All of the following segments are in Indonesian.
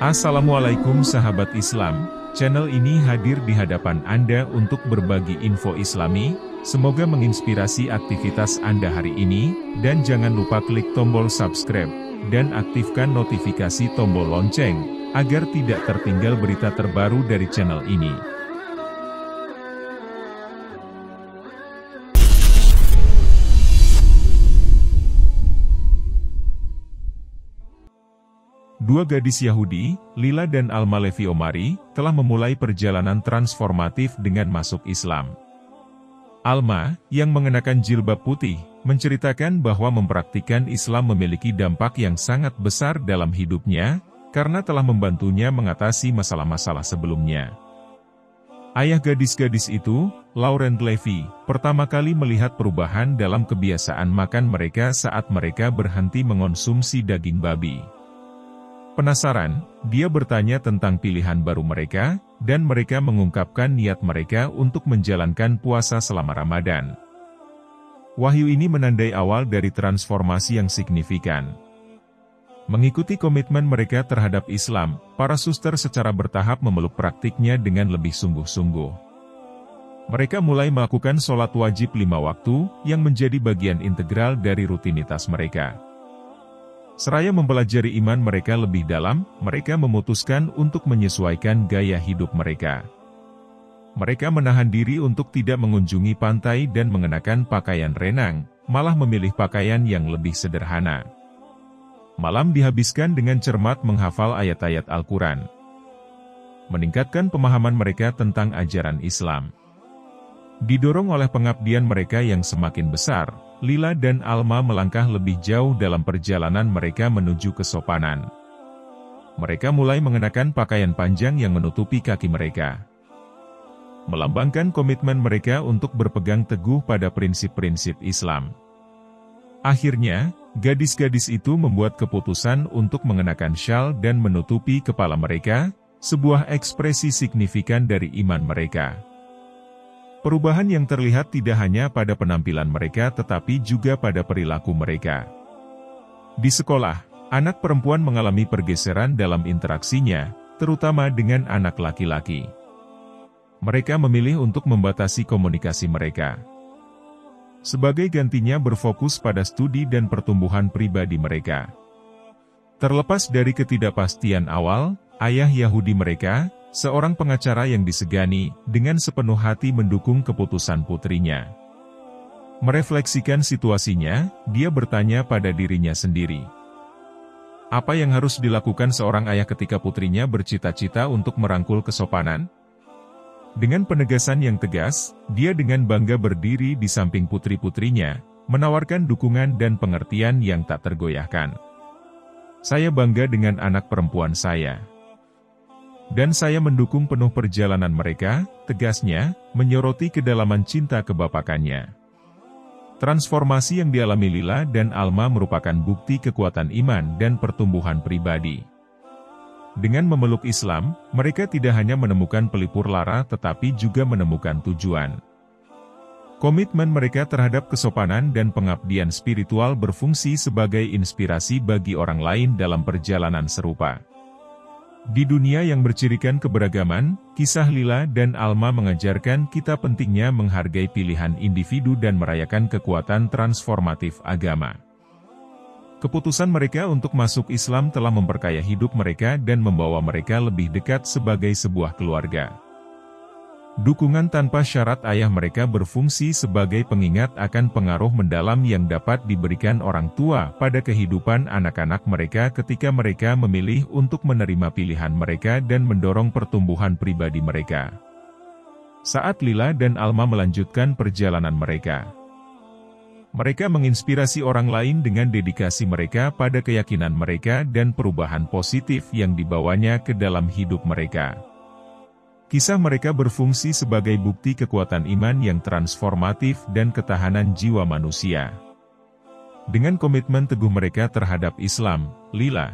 Assalamualaikum sahabat Islam, channel ini hadir di hadapan Anda untuk berbagi info Islami, semoga menginspirasi aktivitas Anda hari ini, dan jangan lupa klik tombol subscribe, dan aktifkan notifikasi tombol lonceng, agar tidak tertinggal berita terbaru dari channel ini. Dua gadis Yahudi, Lila dan Alma Levi Omari, telah memulai perjalanan transformatif dengan masuk Islam. Alma, yang mengenakan jilbab putih, menceritakan bahwa mempraktikkan Islam memiliki dampak yang sangat besar dalam hidupnya, karena telah membantunya mengatasi masalah-masalah sebelumnya. Ayah gadis-gadis itu, Laurent Levy, pertama kali melihat perubahan dalam kebiasaan makan mereka saat mereka berhenti mengonsumsi daging babi. Penasaran, dia bertanya tentang pilihan baru mereka, dan mereka mengungkapkan niat mereka untuk menjalankan puasa selama Ramadan. Wahyu ini menandai awal dari transformasi yang signifikan. Mengikuti komitmen mereka terhadap Islam, para suster secara bertahap memeluk praktiknya dengan lebih sungguh-sungguh. Mereka mulai melakukan sholat wajib 5 waktu, yang menjadi bagian integral dari rutinitas mereka. Seraya mempelajari iman mereka lebih dalam, mereka memutuskan untuk menyesuaikan gaya hidup mereka. Mereka menahan diri untuk tidak mengunjungi pantai dan mengenakan pakaian renang, malah memilih pakaian yang lebih sederhana. Malam dihabiskan dengan cermat menghafal ayat-ayat Al-Quran. Meningkatkan pemahaman mereka tentang ajaran Islam. Didorong oleh pengabdian mereka yang semakin besar, Lila dan Alma melangkah lebih jauh dalam perjalanan mereka menuju kesopanan. Mereka mulai mengenakan pakaian panjang yang menutupi kaki mereka. Melambangkan komitmen mereka untuk berpegang teguh pada prinsip-prinsip Islam. Akhirnya, gadis-gadis itu membuat keputusan untuk mengenakan syal dan menutupi kepala mereka, sebuah ekspresi signifikan dari iman mereka. Perubahan yang terlihat tidak hanya pada penampilan mereka tetapi juga pada perilaku mereka. Di sekolah, anak perempuan mengalami pergeseran dalam interaksinya, terutama dengan anak laki-laki. Mereka memilih untuk membatasi komunikasi mereka. Sebagai gantinya berfokus pada studi dan pertumbuhan pribadi mereka. Terlepas dari ketidakpastian awal, ayah Yahudi mereka, seorang pengacara yang disegani, dengan sepenuh hati mendukung keputusan putrinya. Merefleksikan situasinya, dia bertanya pada dirinya sendiri. Apa yang harus dilakukan seorang ayah ketika putrinya bercita-cita untuk merangkul kesopanan? Dengan penegasan yang tegas, dia dengan bangga berdiri di samping putri-putrinya, menawarkan dukungan dan pengertian yang tak tergoyahkan. Saya bangga dengan anak perempuan saya. Dan saya mendukung penuh perjalanan mereka, tegasnya, menyoroti kedalaman cinta kebapakannya. Transformasi yang dialami Lila dan Alma merupakan bukti kekuatan iman dan pertumbuhan pribadi. Dengan memeluk Islam, mereka tidak hanya menemukan pelipur lara tetapi juga menemukan tujuan. Komitmen mereka terhadap kesopanan dan pengabdian spiritual berfungsi sebagai inspirasi bagi orang lain dalam perjalanan serupa. Di dunia yang bercirikan keberagaman, kisah Lila dan Alma mengajarkan kita pentingnya menghargai pilihan individu dan merayakan kekuatan transformatif agama. Keputusan mereka untuk masuk Islam telah memperkaya hidup mereka dan membawa mereka lebih dekat sebagai sebuah keluarga. Dukungan tanpa syarat ayah mereka berfungsi sebagai pengingat akan pengaruh mendalam yang dapat diberikan orang tua pada kehidupan anak-anak mereka ketika mereka memilih untuk menerima pilihan mereka dan mendorong pertumbuhan pribadi mereka. Saat Lila dan Alma melanjutkan perjalanan mereka, mereka menginspirasi orang lain dengan dedikasi mereka pada keyakinan mereka dan perubahan positif yang dibawanya ke dalam hidup mereka. Kisah mereka berfungsi sebagai bukti kekuatan iman yang transformatif dan ketahanan jiwa manusia. Dengan komitmen teguh mereka terhadap Islam, Lila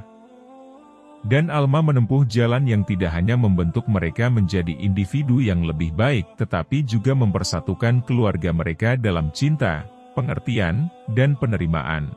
Dan Alma menempuh jalan yang tidak hanya membentuk mereka menjadi individu yang lebih baik, tetapi juga mempersatukan keluarga mereka dalam cinta, pengertian, dan penerimaan.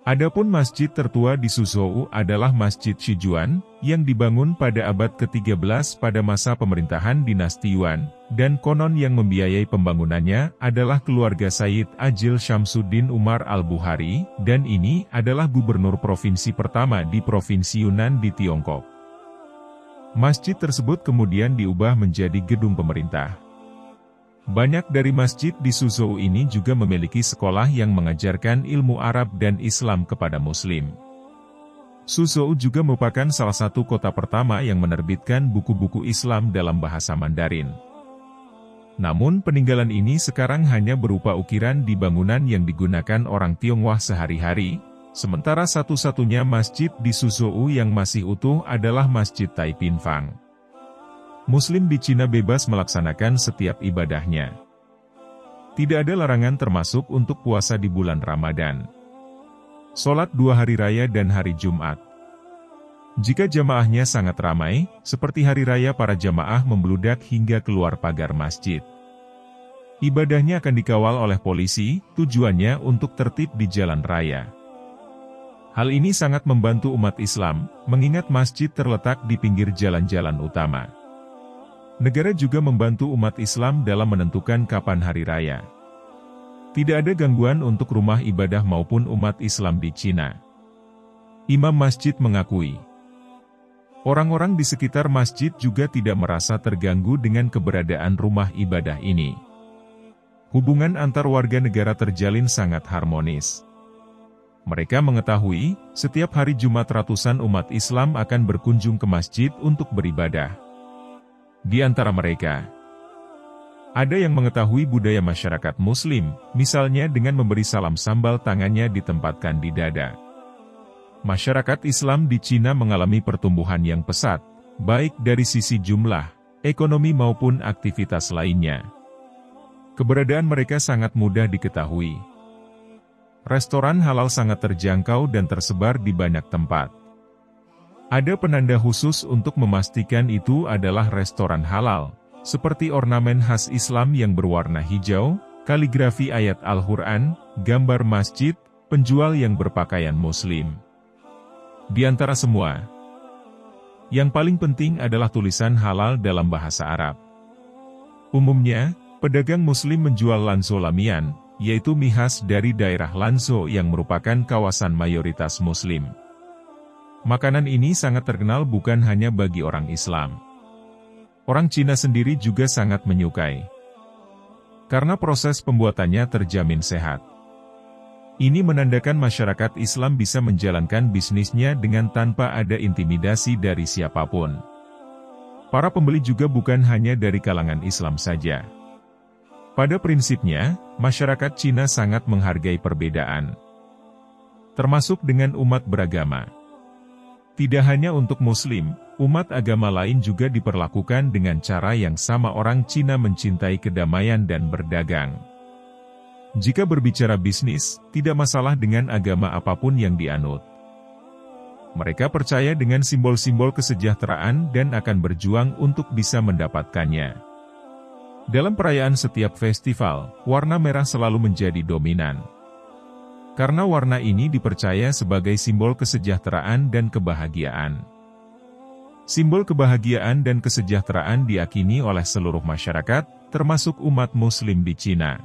Adapun masjid tertua di Suzhou adalah Masjid Shijuan, yang dibangun pada abad ke-13 pada masa pemerintahan dinasti Yuan, dan konon yang membiayai pembangunannya adalah keluarga Sayyid Ajil Syamsuddin Umar al-Bukhari, dan ini adalah gubernur provinsi pertama di Provinsi Yunnan di Tiongkok. Masjid tersebut kemudian diubah menjadi gedung pemerintah. Banyak dari masjid di Suzhou ini juga memiliki sekolah yang mengajarkan ilmu Arab dan Islam kepada Muslim. Suzhou juga merupakan salah satu kota pertama yang menerbitkan buku-buku Islam dalam bahasa Mandarin. Namun peninggalan ini sekarang hanya berupa ukiran di bangunan yang digunakan orang Tionghoa sehari-hari, sementara satu-satunya masjid di Suzhou yang masih utuh adalah Masjid Taipinfang. Muslim di Cina bebas melaksanakan setiap ibadahnya. Tidak ada larangan termasuk untuk puasa di bulan Ramadan. Sholat 2 hari raya dan hari Jumat. Jika jamaahnya sangat ramai, seperti hari raya para jamaah membludak hingga keluar pagar masjid. Ibadahnya akan dikawal oleh polisi, tujuannya untuk tertib di jalan raya. Hal ini sangat membantu umat Islam, mengingat masjid terletak di pinggir jalan-jalan utama. Negara juga membantu umat Islam dalam menentukan kapan hari raya. Tidak ada gangguan untuk rumah ibadah maupun umat Islam di Cina. Imam masjid mengakui, orang-orang di sekitar masjid juga tidak merasa terganggu dengan keberadaan rumah ibadah ini. Hubungan antar warga negara terjalin sangat harmonis. Mereka mengetahui, setiap hari Jumat ratusan umat Islam akan berkunjung ke masjid untuk beribadah. Di antara mereka, ada yang mengetahui budaya masyarakat Muslim, misalnya dengan memberi salam sambal tangannya ditempatkan di dada. Masyarakat Islam di Cina mengalami pertumbuhan yang pesat, baik dari sisi jumlah, ekonomi maupun aktivitas lainnya. Keberadaan mereka sangat mudah diketahui. Restoran halal sangat terjangkau dan tersebar di banyak tempat. Ada penanda khusus untuk memastikan itu adalah restoran halal, seperti ornamen khas Islam yang berwarna hijau, kaligrafi ayat Al-Quran, gambar masjid, penjual yang berpakaian Muslim. Di antara semua, yang paling penting adalah tulisan halal dalam bahasa Arab. Umumnya, pedagang Muslim menjual lanso lamian, yaitu mie khas dari daerah Lanzhou yang merupakan kawasan mayoritas Muslim. Makanan ini sangat terkenal bukan hanya bagi orang Islam. Orang Cina sendiri juga sangat menyukai. Karena proses pembuatannya terjamin sehat. Ini menandakan masyarakat Islam bisa menjalankan bisnisnya dengan tanpa ada intimidasi dari siapapun. Para pembeli juga bukan hanya dari kalangan Islam saja. Pada prinsipnya, masyarakat Cina sangat menghargai perbedaan. Termasuk dengan umat beragama. Tidak hanya untuk Muslim, umat agama lain juga diperlakukan dengan cara yang sama. Orang Cina mencintai kedamaian dan berdagang. Jika berbicara bisnis, tidak masalah dengan agama apapun yang dianut. Mereka percaya dengan simbol-simbol kesejahteraan dan akan berjuang untuk bisa mendapatkannya. Dalam perayaan setiap festival, warna merah selalu menjadi dominan. Karena warna ini dipercaya sebagai simbol kesejahteraan dan kebahagiaan. Simbol kebahagiaan dan kesejahteraan diyakini oleh seluruh masyarakat, termasuk umat Muslim di Cina.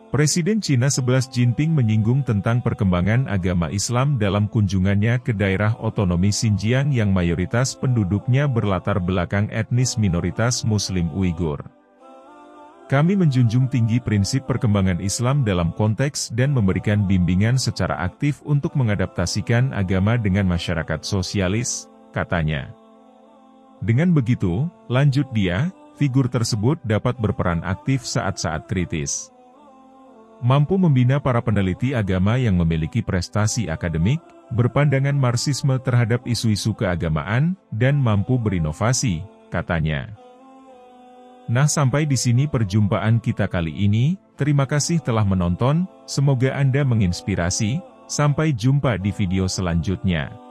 Presiden Cina 11 Jinping menyinggung tentang perkembangan agama Islam dalam kunjungannya ke daerah otonomi Xinjiang yang mayoritas penduduknya berlatar belakang etnis minoritas Muslim Uighur. Kami menjunjung tinggi prinsip perkembangan Islam dalam konteks dan memberikan bimbingan secara aktif untuk mengadaptasikan agama dengan masyarakat sosialis, katanya. Dengan begitu, lanjut dia, figur tersebut dapat berperan aktif saat-saat kritis. Mampu membina para peneliti agama yang memiliki prestasi akademik, berpandangan Marxisme terhadap isu-isu keagamaan, dan mampu berinovasi, katanya. Nah, sampai di sini perjumpaan kita kali ini. Terima kasih telah menonton, semoga Anda menginspirasi. Sampai jumpa di video selanjutnya.